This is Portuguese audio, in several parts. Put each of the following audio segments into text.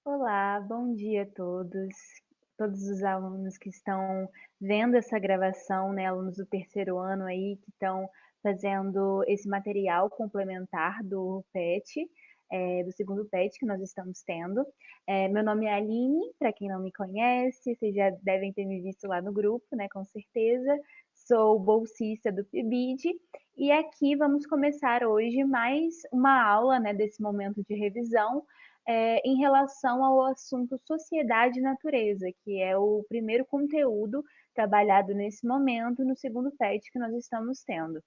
Olá, bom dia a todos os alunos que estão vendo essa gravação, né, alunos do terceiro ano aí que estão fazendo esse material complementar do PET, do segundo PET que nós estamos tendo. Meu nome é Aline, para quem não me conhece, vocês já devem ter me visto lá no grupo, né, com certeza. Sou bolsista do PIBID e aqui vamos começar hoje mais uma aula, né, desse momento de revisão em relação ao assunto sociedade e natureza, que é o primeiro conteúdo trabalhado nesse momento no segundo PET que nós estamos tendo.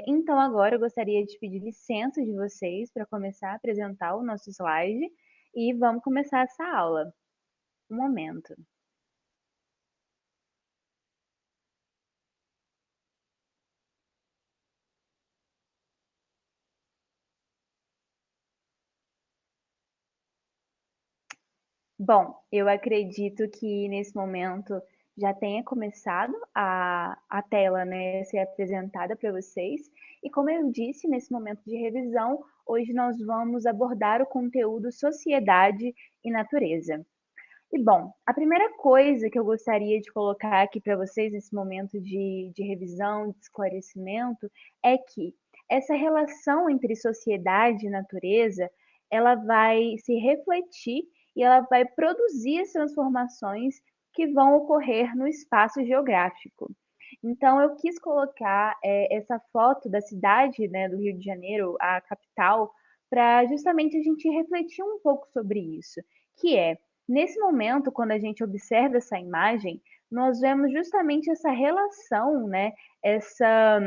Então agora eu gostaria de pedir licença de vocês para começar a apresentar o nosso slide e vamos começar essa aula. Um momento. Bom, eu acredito que nesse momento já tenha começado a tela, né, ser apresentada para vocês. E como eu disse, nesse momento de revisão, hoje nós vamos abordar o conteúdo sociedade e natureza. E bom, a primeira coisa que eu gostaria de colocar aqui para vocês nesse momento de revisão, de esclarecimento, é que essa relação entre sociedade e natureza, ela vai se refletir e ela vai produzir as transformações que vão ocorrer no espaço geográfico. Então, eu quis colocar essa foto da cidade, né, do Rio de Janeiro, a capital, para justamente a gente refletir um pouco sobre isso, que é nesse momento, quando a gente observa essa imagem, nós vemos justamente essa relação, né, essa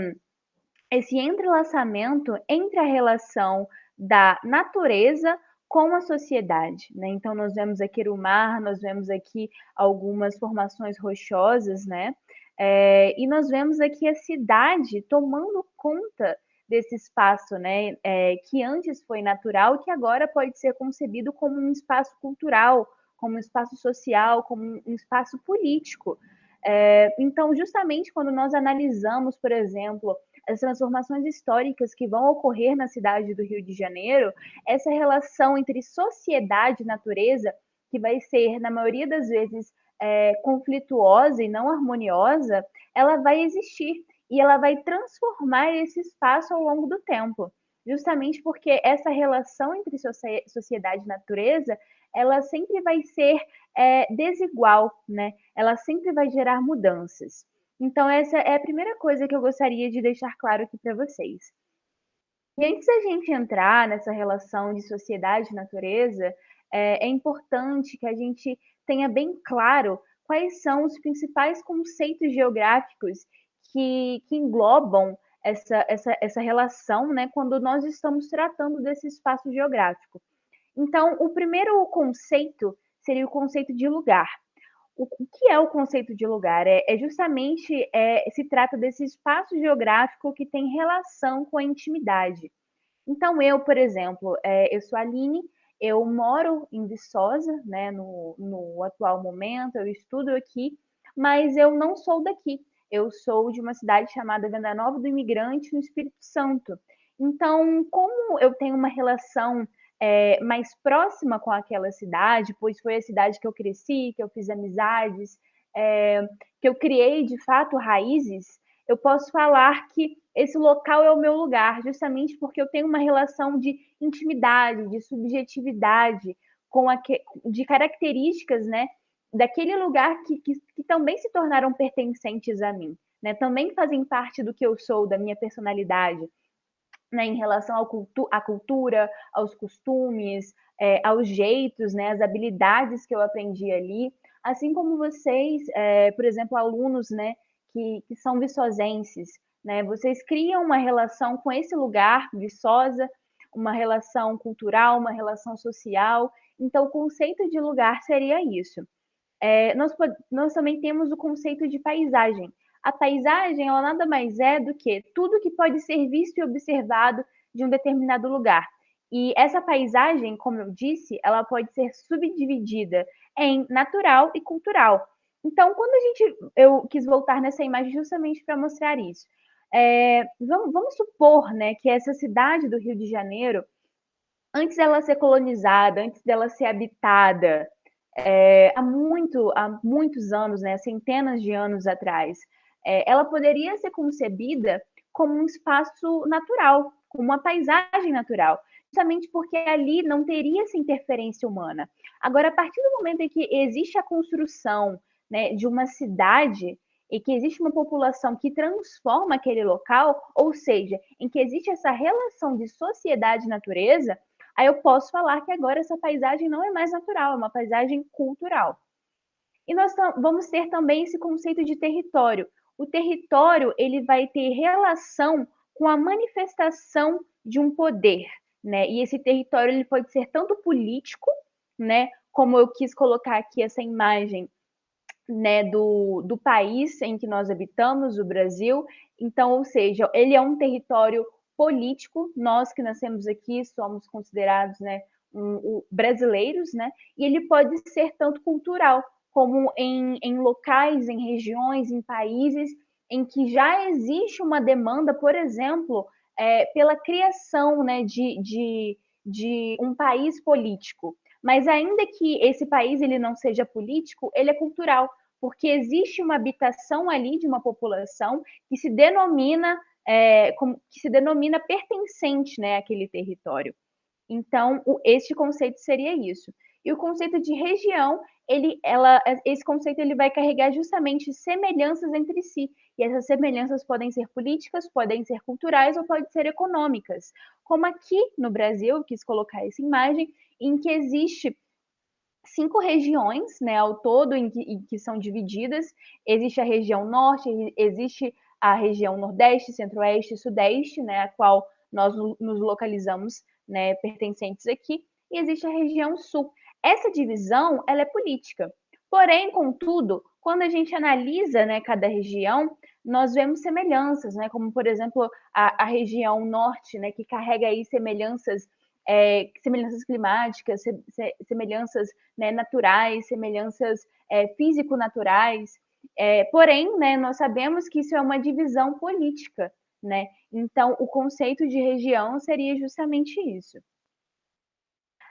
esse entrelaçamento entre a relação da natureza com a sociedade, né. Então nós vemos aqui o mar, nós vemos aqui algumas formações rochosas, né, e nós vemos aqui a cidade tomando conta desse espaço, né, que antes foi natural, que agora pode ser concebido como um espaço cultural, como um espaço social, como um espaço político. Então justamente quando nós analisamos, por exemplo, as transformações históricas que vão ocorrer na cidade do Rio de Janeiro, essa relação entre sociedade e natureza, que vai ser, na maioria das vezes, conflituosa e não harmoniosa, ela vai existir e ela vai transformar esse espaço ao longo do tempo. Justamente porque essa relação entre sociedade e natureza, ela sempre vai ser desigual, né? Ela sempre vai gerar mudanças. Então essa é a primeira coisa que eu gostaria de deixar claro aqui para vocês. E antes da gente entrar nessa relação de sociedade e natureza, é importante que a gente tenha bem claro quais são os principais conceitos geográficos que englobam essa relação, né, quando nós estamos tratando desse espaço geográfico. Então, o primeiro conceito seria o conceito de lugar. O que é o conceito de lugar? É justamente, se trata desse espaço geográfico que tem relação com a intimidade. Então eu, por exemplo, eu sou a Aline, eu moro em Viçosa, né, no atual momento, eu estudo aqui, mas eu não sou daqui. Eu sou de uma cidade chamada Venda Nova do Imigrante, no Espírito Santo. Então, como eu tenho uma relação mais próxima com aquela cidade, pois foi a cidade que eu cresci, que eu fiz amizades, que eu criei de fato raízes, eu posso falar que esse local é o meu lugar, justamente porque eu tenho uma relação de intimidade, de subjetividade, de características, né, daquele lugar que também se tornaram pertencentes a mim, né, também fazem parte do que eu sou, da minha personalidade, né, em relação à cultura, aos costumes, aos jeitos, né, as habilidades que eu aprendi ali, assim como vocês, por exemplo, alunos, né, que são viçosenses, né, vocês criam uma relação com esse lugar, Viçosa, uma relação cultural, uma relação social. Então, o conceito de lugar seria isso. Nós também temos o conceito de paisagem. A paisagem, ela nada mais é do que tudo que pode ser visto e observado de um determinado lugar. E essa paisagem, como eu disse, ela pode ser subdividida em natural e cultural. Então, eu quis voltar nessa imagem justamente para mostrar isso. Vamos supor, né, que essa cidade do Rio de Janeiro antes dela ser colonizada, antes dela ser habitada, há muitos anos, né, centenas de anos atrás, ela poderia ser concebida como um espaço natural, como uma paisagem natural, justamente porque ali não teria essa interferência humana. Agora, a partir do momento em que existe a construção, né, de uma cidade e que existe uma população que transforma aquele local, ou seja, em que existe essa relação de sociedade e natureza, aí eu posso falar que agora essa paisagem não é mais natural, é uma paisagem cultural. E nós vamos ter também esse conceito de território. O território ele vai ter relação com a manifestação de um poder, né? E esse território ele pode ser tanto político, né? Como eu quis colocar aqui essa imagem, né, do país em que nós habitamos, o Brasil. Então, ou seja, ele é um território político. Nós que nascemos aqui somos considerados, né, brasileiros, né? E ele pode ser tanto cultural como em locais, em regiões, em países em que já existe uma demanda, por exemplo, pela criação, né, de um país político. Mas ainda que esse país ele não seja político, ele é cultural, porque existe uma habitação ali de uma população que se denomina pertencente, né, àquele território. Então, este conceito seria isso. E o conceito de região, esse conceito ele vai carregar justamente semelhanças entre si. E essas semelhanças podem ser políticas, podem ser culturais ou podem ser econômicas. Como aqui no Brasil, eu quis colocar essa imagem, em que existe 5 regiões, né, ao todo, em que são divididas. Existe a região norte, existe a região nordeste, centro-oeste e sudeste, né, a qual nós nos localizamos, né, pertencentes aqui, e existe a região sul. Essa divisão, ela é política. Porém, contudo, quando a gente analisa, né, cada região, nós vemos semelhanças, né, como, por exemplo, a região norte, né, que carrega aí semelhanças climáticas, semelhanças, né, naturais, semelhanças físico-naturais. Porém, né, nós sabemos que isso é uma divisão política, né? Então, o conceito de região seria justamente isso.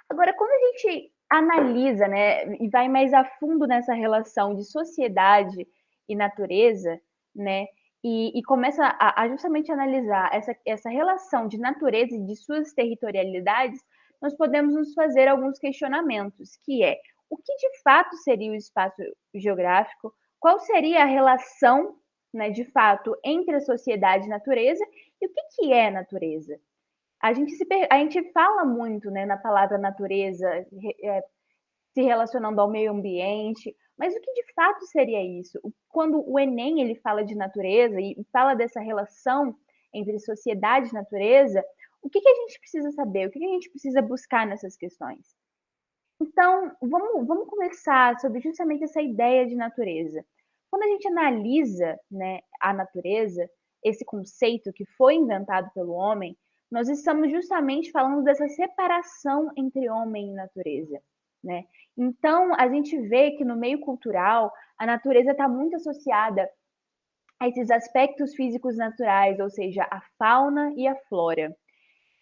Agora, quando a gente analisa, né, e vai mais a fundo nessa relação de sociedade e natureza, né, e começa a justamente analisar essa relação de natureza e de suas territorialidades, nós podemos nos fazer alguns questionamentos, que é o que de fato seria o espaço geográfico, qual seria a relação, né, de fato, entre a sociedade e a natureza, e o que é natureza? A gente fala muito, né, na palavra natureza, se relacionando ao meio ambiente, mas o que de fato seria isso? Quando o Enem ele fala de natureza e fala dessa relação entre sociedade e natureza, o que a gente precisa saber? O que a gente precisa buscar nessas questões? Então, vamos conversar sobre justamente essa ideia de natureza. Quando a gente analisa, né, a natureza, esse conceito que foi inventado pelo homem, nós estamos justamente falando dessa separação entre homem e natureza, né? Então, a gente vê que no meio cultural, a natureza está muito associada a esses aspectos físicos naturais, ou seja, a fauna e a flora.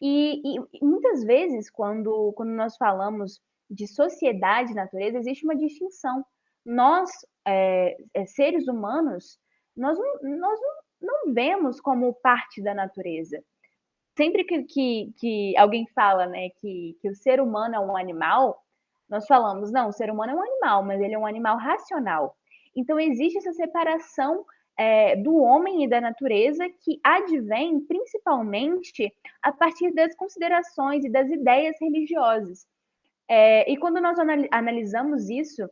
E muitas vezes, quando nós falamos de sociedade e natureza, existe uma distinção. Nós, seres humanos, nós não vemos como parte da natureza. Sempre que alguém fala, né, que o ser humano é um animal, nós falamos, não, o ser humano é um animal, mas ele é um animal racional. Então, existe essa separação do homem e da natureza que advém principalmente a partir das considerações e das ideias religiosas. E quando nós analisamos isso,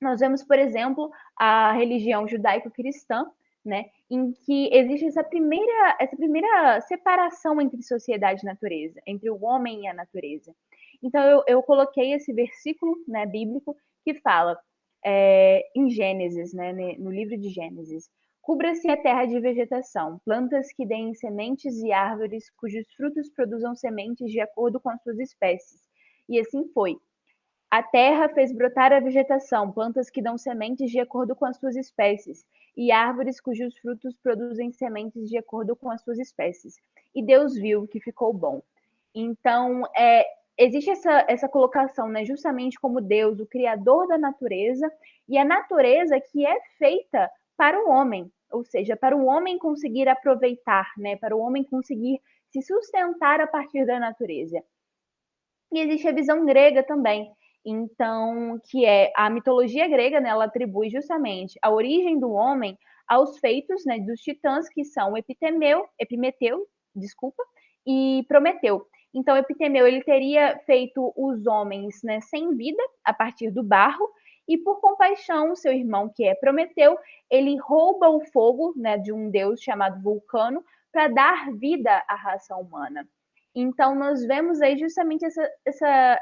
nós vemos, por exemplo, a religião judaico-cristã, né, em que existe essa primeira separação entre sociedade e natureza, entre o homem e a natureza. Então, eu coloquei esse versículo, né, bíblico que fala em Gênesis, né, no livro de Gênesis: cubra-se a terra de vegetação, plantas que deem sementes e árvores cujos frutos produzam sementes de acordo com as suas espécies. E assim foi. A terra fez brotar a vegetação, plantas que dão sementes de acordo com as suas espécies, e árvores cujos frutos produzem sementes de acordo com as suas espécies. E Deus viu que ficou bom. Então, existe essa colocação, né, justamente como Deus, o criador da natureza, e a natureza que é feita para o homem, ou seja, para o homem conseguir aproveitar, né, para o homem conseguir se sustentar a partir da natureza. E existe a visão grega também, então, que é a mitologia grega, né, ela atribui justamente a origem do homem aos feitos, né, dos titãs, que são Epimeteu, desculpa, e Prometeu. Então, Epitemeu ele teria feito os homens, né, sem vida a partir do barro, e por compaixão, seu irmão, que é Prometeu, ele rouba o fogo, né, de um deus chamado Vulcano para dar vida à raça humana. Então, nós vemos aí justamente essa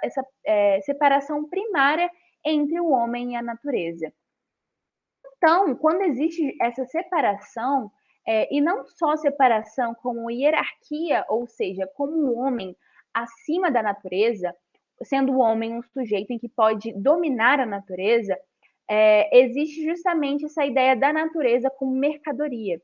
separação primária entre o homem e a natureza. Então, quando existe essa separação, e não só separação, como hierarquia, ou seja, como o homem acima da natureza, sendo o homem um sujeito em que pode dominar a natureza, existe justamente essa ideia da natureza como mercadoria.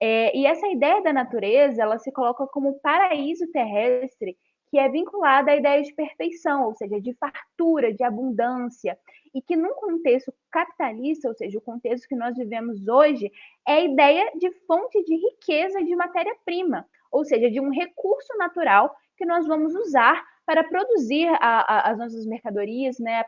E essa ideia da natureza, ela se coloca como paraíso terrestre, que é vinculada à ideia de perfeição, ou seja, de fartura, de abundância, e que num contexto capitalista, ou seja, o contexto que nós vivemos hoje, é a ideia de fonte de riqueza de matéria-prima, ou seja, de um recurso natural que nós vamos usar para produzir as nossas mercadorias, né,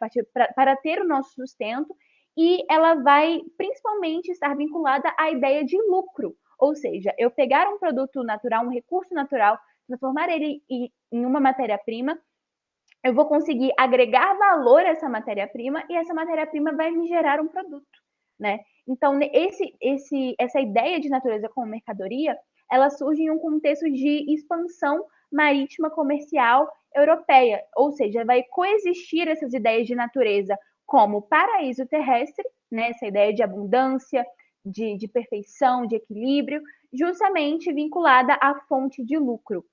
para ter o nosso sustento, e ela vai principalmente estar vinculada à ideia de lucro, ou seja, eu pegar um produto natural, um recurso natural, transformar ele em uma matéria-prima, eu vou conseguir agregar valor a essa matéria-prima e essa matéria-prima vai me gerar um produto, né? Então, essa ideia de natureza como mercadoria, ela surge em um contexto de expansão marítima comercial europeia, ou seja, vai coexistir essas ideias de natureza como paraíso terrestre, né? Essa ideia de abundância, de perfeição, de equilíbrio, justamente vinculada à fonte de lucro.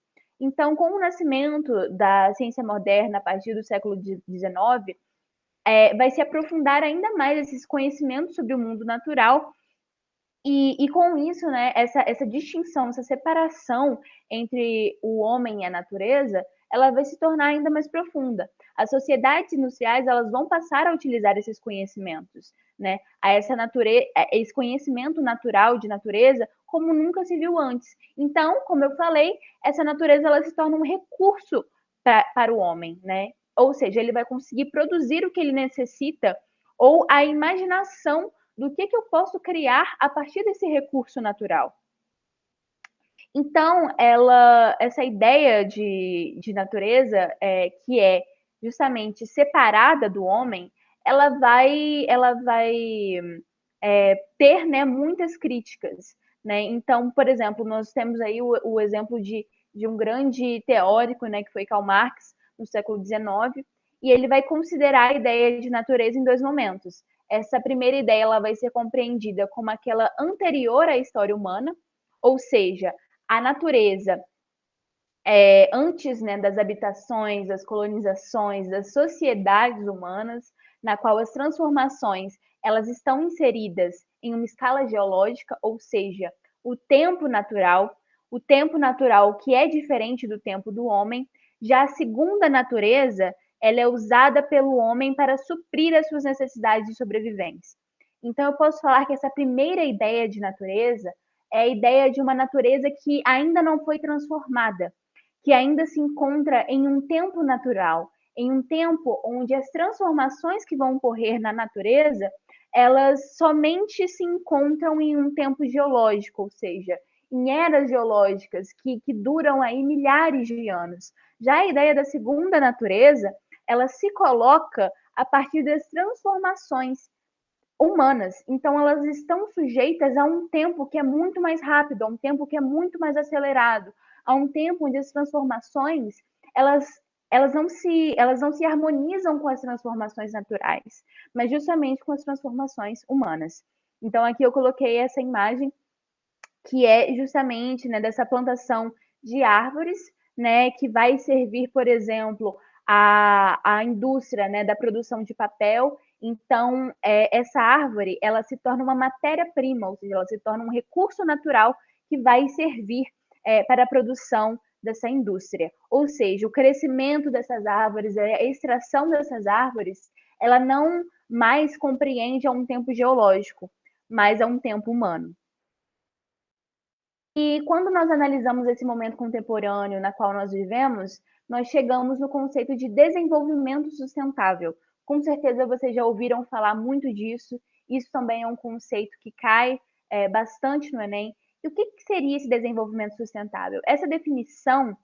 Então, com o nascimento da ciência moderna a partir do século XIX, vai se aprofundar ainda mais esses conhecimentos sobre o mundo natural e com isso, né, essa distinção, essa separação entre o homem e a natureza, ela vai se tornar ainda mais profunda. As sociedades industriais, elas vão passar a utilizar esses conhecimentos, né, esse conhecimento natural de natureza como nunca se viu antes. Então, como eu falei, essa natureza ela se torna um recurso para o homem, né? Ou seja, ele vai conseguir produzir o que ele necessita ou a imaginação do que eu posso criar a partir desse recurso natural. Então, essa ideia de natureza, que é justamente separada do homem, ela vai ter, né, muitas críticas, né? Então, por exemplo, nós temos aí o exemplo de um grande teórico, né, que foi Karl Marx, no século XIX, e ele vai considerar a ideia de natureza em dois momentos. Essa primeira ideia ela vai ser compreendida como aquela anterior à história humana, ou seja, a natureza antes, né, das habitações, das colonizações, das sociedades humanas, na qual as transformações elas estão inseridas em uma escala geológica, ou seja, o tempo natural que é diferente do tempo do homem. Já a segunda natureza, ela é usada pelo homem para suprir as suas necessidades de sobrevivência. Então, eu posso falar que essa primeira ideia de natureza é a ideia de uma natureza que ainda não foi transformada, que ainda se encontra em um tempo natural, em um tempo onde as transformações que vão ocorrer na natureza, elas somente se encontram em um tempo geológico, ou seja, em eras geológicas que duram aí milhares de anos. Já a ideia da segunda natureza, ela se coloca a partir das transformações humanas. Então, elas estão sujeitas a um tempo que é muito mais rápido, a um tempo que é muito mais acelerado, a um tempo onde as transformações elas, elas não se harmonizam com as transformações naturais, mas justamente com as transformações humanas. Então, aqui eu coloquei essa imagem que é justamente, né, dessa plantação de árvores, né, que vai servir, por exemplo, a indústria, né, da produção de papel. Então, essa árvore, ela se torna uma matéria-prima, ou seja, ela se torna um recurso natural que vai servir para a produção dessa indústria. Ou seja, o crescimento dessas árvores, a extração dessas árvores, ela não mais compreende a um tempo geológico, mas a um tempo humano. E quando nós analisamos esse momento contemporâneo na qual nós vivemos, nós chegamos no conceito de desenvolvimento sustentável. Com certeza vocês já ouviram falar muito disso. Isso também é um conceito que cai bastante no Enem. E o que seria esse desenvolvimento sustentável? Essa definição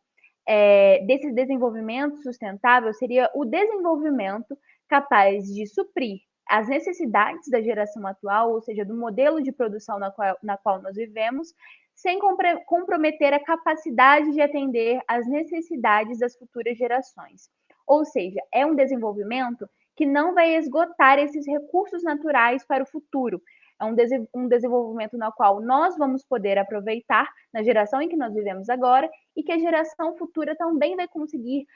desse desenvolvimento sustentável seria o desenvolvimento capaz de suprir as necessidades da geração atual, ou seja, do modelo de produção na qual nós vivemos, sem comprometer a capacidade de atender às necessidades das futuras gerações. Ou seja, é um desenvolvimento que não vai esgotar esses recursos naturais para o futuro. É um desenvolvimento no qual nós vamos poder aproveitar na geração em que nós vivemos agora e que a geração futura também vai conseguir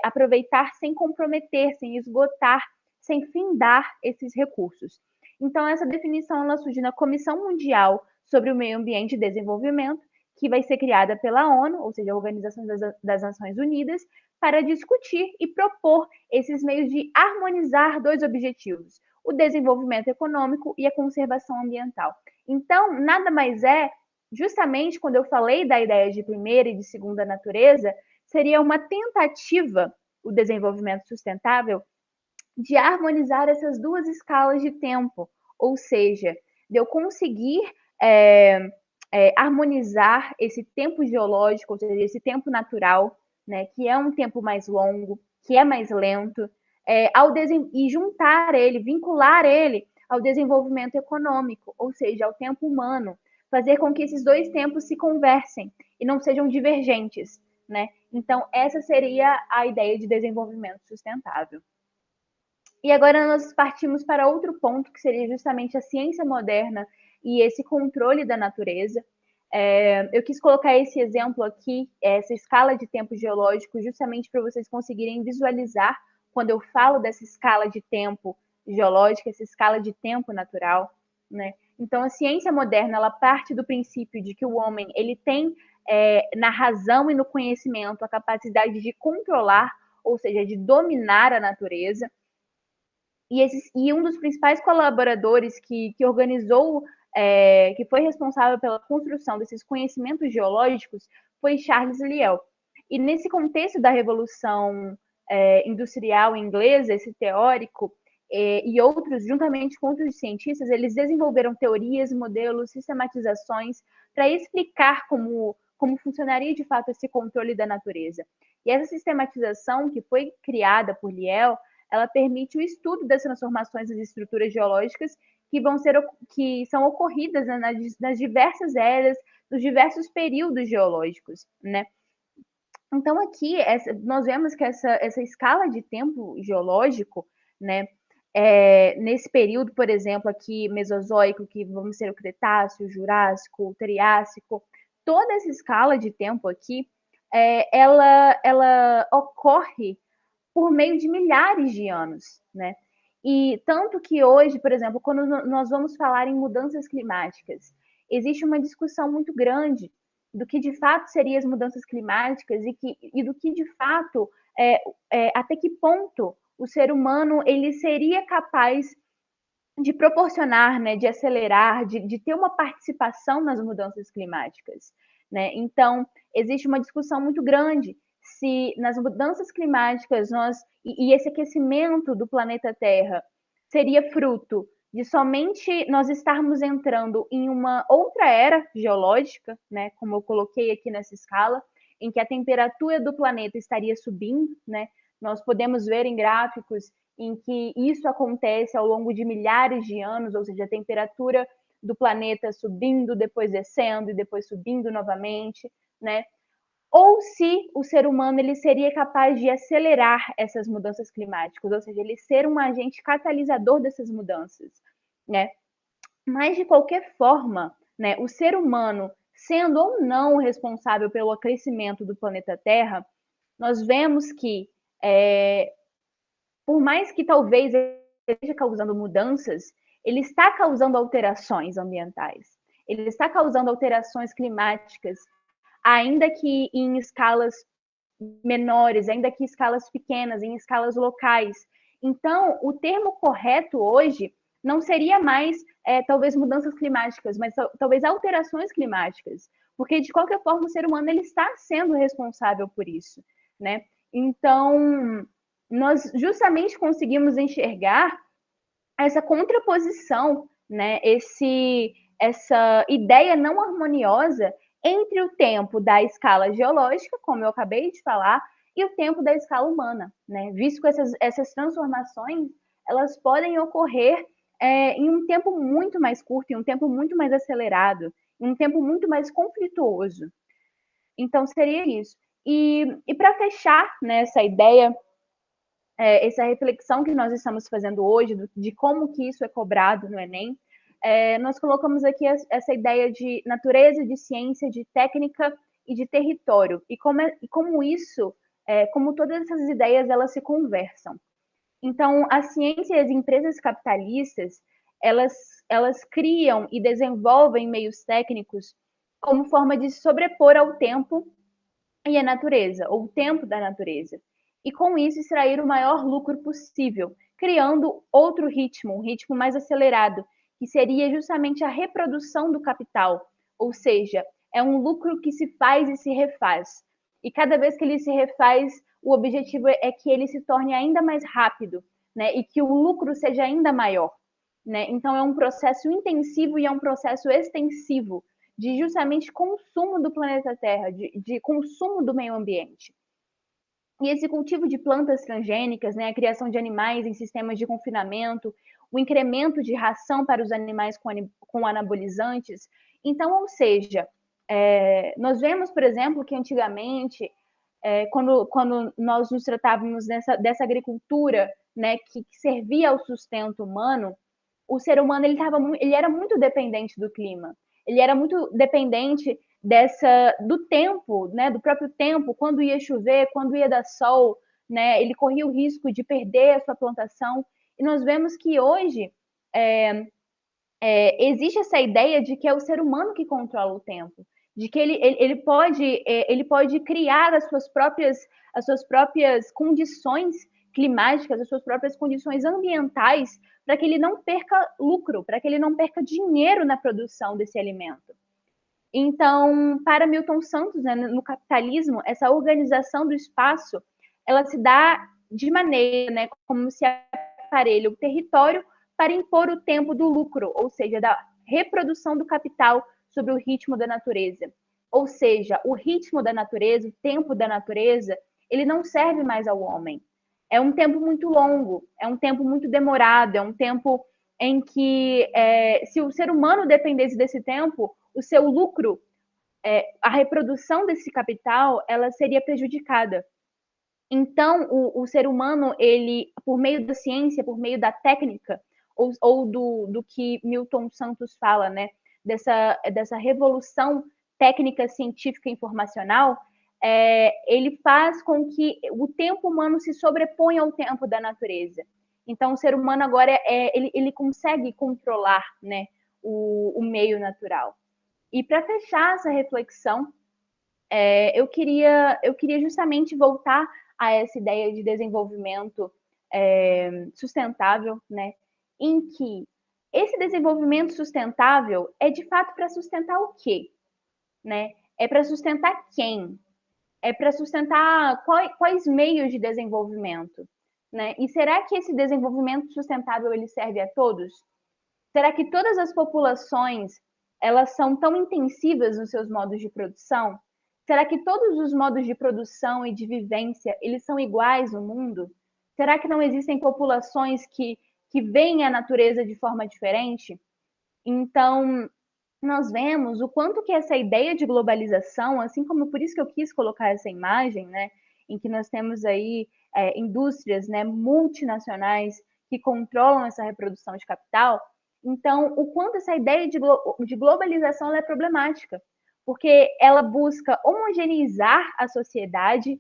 aproveitar sem comprometer, sem esgotar, sem findar esses recursos. Então, essa definição ela surge na Comissão Mundial sobre o Meio Ambiente e Desenvolvimento, que vai ser criada pela ONU, ou seja, a Organização das Nações Unidas, para discutir e propor esses meios de harmonizar dois objetivos, o desenvolvimento econômico e a conservação ambiental. Então, nada mais é, justamente quando eu falei da ideia de primeira e de segunda natureza, seria uma tentativa, o desenvolvimento sustentável, de harmonizar essas duas escalas de tempo, ou seja, de eu conseguir harmonizar esse tempo geológico, ou seja, esse tempo natural, né, que é um tempo mais longo, que é mais lento, e juntar ele, vincular ele ao desenvolvimento econômico, ou seja, ao tempo humano, fazer com que esses dois tempos se conversem e não sejam divergentes, né? Então, essa seria a ideia de desenvolvimento sustentável. E agora nós partimos para outro ponto, que seria justamente a ciência moderna e esse controle da natureza. Eu quis colocar esse exemplo aqui, essa escala de tempo geológico, justamente para vocês conseguirem visualizar quando eu falo dessa escala de tempo geológica, essa escala de tempo natural, né? Então, a ciência moderna, ela parte do princípio de que o homem, ele tem na razão e no conhecimento a capacidade de controlar, ou seja, de dominar a natureza. E um dos principais colaboradores que organizou, que foi responsável pela construção desses conhecimentos geológicos, foi Charles Lyell. E nesse contexto da Revolução Industrial Inglesa, esse teórico e outros, juntamente com outros cientistas, eles desenvolveram teorias, modelos, sistematizações para explicar como funcionaria de fato esse controle da natureza. E essa sistematização que foi criada por Lyell, ela permite o estudo das transformações das estruturas geológicas que são ocorridas nas diversas eras, nos diversos períodos geológicos, né? Então aqui nós vemos que essa escala de tempo geológico, né, nesse período, por exemplo, aqui mesozoico, que vamos ser o Cretáceo, o Jurássico, o Triássico, toda essa escala de tempo aqui, ela ocorre por meio de milhares de anos, né? E tanto que hoje, por exemplo, quando nós vamos falar em mudanças climáticas, existe uma discussão muito grande do que de fato seriam as mudanças climáticas e do que de fato, até que ponto o ser humano ele seria capaz de proporcionar, né, de acelerar, de ter uma participação nas mudanças climáticas, né? Então, existe uma discussão muito grande se nas mudanças climáticas e esse aquecimento do planeta Terra seria fruto de somente nós estarmos entrando em uma outra era geológica, né, como eu coloquei aqui nessa escala, em que a temperatura do planeta estaria subindo, né? Nós podemos ver em gráficos em que isso acontece ao longo de milhares de anos, ou seja, a temperatura do planeta subindo, depois descendo e depois subindo novamente, né? Ou se o ser humano ele seria capaz de acelerar essas mudanças climáticas, ou seja, ele ser um agente catalisador dessas mudanças, né? Mas de qualquer forma, né, o ser humano, sendo ou não responsável pelo aquecimento do planeta Terra, nós vemos que por mais que talvez ele esteja causando mudanças, ele está causando alterações ambientais, ele está causando alterações climáticas ainda que em escalas menores, ainda que em escalas pequenas, em escalas locais. Então, o termo correto hoje não seria mais talvez mudanças climáticas, mas talvez alterações climáticas, porque de qualquer forma o ser humano ele está sendo responsável por isso, né? Então, nós justamente conseguimos enxergar essa contraposição, né? Essa ideia não harmoniosa entre o tempo da escala geológica, como eu acabei de falar, e o tempo da escala humana, né? Visto que essas transformações elas podem ocorrer em um tempo muito mais curto, em um tempo muito mais acelerado, em um tempo muito mais conflituoso. Então seria isso. E para fechar né, essa ideia, essa reflexão que nós estamos fazendo hoje, de como que isso é cobrado no Enem, nós colocamos aqui essa ideia de natureza, de ciência, de técnica e de território, e como isso, como todas essas ideias, elas se conversam. Então, a ciência e as empresas capitalistas, elas criam e desenvolvem meios técnicos como forma de se sobrepor ao tempo e a natureza, ou o tempo da natureza. E com isso extrair o maior lucro possível, criando outro ritmo, um ritmo mais acelerado, que seria justamente a reprodução do capital, ou seja, é um lucro que se faz e se refaz. E cada vez que ele se refaz, o objetivo é que ele se torne ainda mais rápido, né? E que o lucro seja ainda maior. Né? Então é um processo intensivo e é um processo extensivo de justamente consumo do planeta Terra, de consumo do meio ambiente. E esse cultivo de plantas transgênicas, né, a criação de animais em sistemas de confinamento, o incremento de ração para os animais com anabolizantes. Então, ou seja, nós vemos, por exemplo, que antigamente, quando nós nos tratávamos dessa agricultura né, que servia ao sustento humano, o ser humano ele era muito dependente do clima. Ele era muito dependente do tempo, né, do próprio tempo, quando ia chover, quando ia dar sol, né, ele corria o risco de perder a sua plantação. E nós vemos que hoje existe essa ideia de que é o ser humano que controla o tempo, de que ele pode criar as suas próprias condições climáticas, as suas próprias condições ambientais, para que ele não perca lucro, para que ele não perca dinheiro na produção desse alimento. Então, para Milton Santos, né, no capitalismo, essa organização do espaço, ela se dá de maneira, né, como se aparelha o território para impor o tempo do lucro, ou seja, da reprodução do capital sobre o ritmo da natureza. Ou seja, o ritmo da natureza, o tempo da natureza, ele não serve mais ao homem. É um tempo muito longo, é um tempo muito demorado, é um tempo em que, se o ser humano dependesse desse tempo, o seu lucro, a reprodução desse capital, ela seria prejudicada. Então, o ser humano, ele, por meio da ciência, por meio da técnica, ou do que Milton Santos fala, né, dessa revolução técnica, científica e informacional, ele faz com que o tempo humano se sobreponha ao tempo da natureza. Então, o ser humano agora ele consegue controlar, né, o meio natural. E para fechar essa reflexão, eu queria justamente voltar a essa ideia de desenvolvimento sustentável, né? Em que esse desenvolvimento sustentável é de fato para sustentar o quê? Né? É para sustentar quem? É para sustentar quais meios de desenvolvimento? Né? E será que esse desenvolvimento sustentável ele serve a todos? Será que todas as populações elas são tão intensivas nos seus modos de produção? Será que todos os modos de produção e de vivência eles são iguais no mundo? Será que não existem populações que veem a natureza de forma diferente? Então, nós vemos o quanto que essa ideia de globalização, assim como por isso que eu quis colocar essa imagem, né, em que nós temos aí indústrias né, multinacionais que controlam essa reprodução de capital, então o quanto essa ideia de globalização é problemática, porque ela busca homogeneizar a sociedade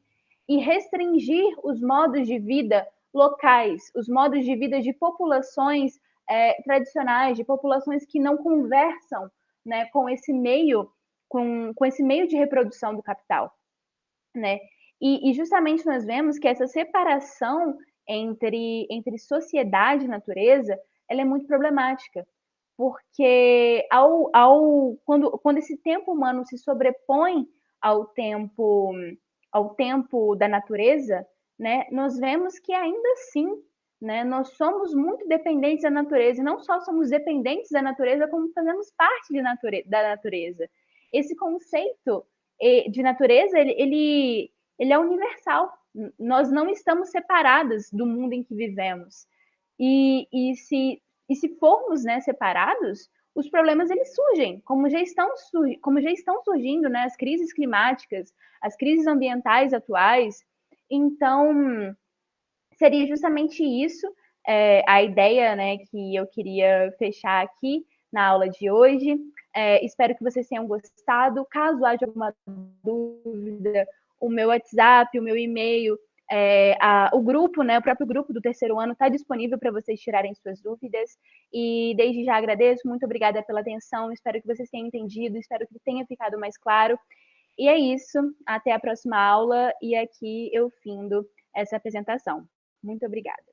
e restringir os modos de vida locais, os modos de vida de populações tradicionais, de populações que não conversam né, com esse meio com esse meio de reprodução do capital, né? E justamente nós vemos que essa separação entre sociedade e natureza, ela é muito problemática, porque quando esse tempo humano se sobrepõe ao tempo, ao tempo da natureza, né, nós vemos que ainda assim, né, nós somos muito dependentes da natureza, e não só somos dependentes da natureza, como fazemos parte da natureza. Esse conceito de natureza, ele é universal. Nós não estamos separados do mundo em que vivemos. E se formos, né, separados, os problemas eles surgem, como já estão surgindo, né, as crises climáticas, as crises ambientais atuais. Então, seria justamente isso, a ideia, né, que eu queria fechar aqui na aula de hoje. Espero que vocês tenham gostado. Caso haja alguma dúvida, o meu WhatsApp, o meu e-mail, o grupo, né, o próprio grupo do terceiro ano está disponível para vocês tirarem suas dúvidas. E desde já agradeço, muito obrigada pela atenção. Espero que vocês tenham entendido, espero que tenha ficado mais claro. E é isso, até a próxima aula, e aqui eu findo essa apresentação. Muito obrigada.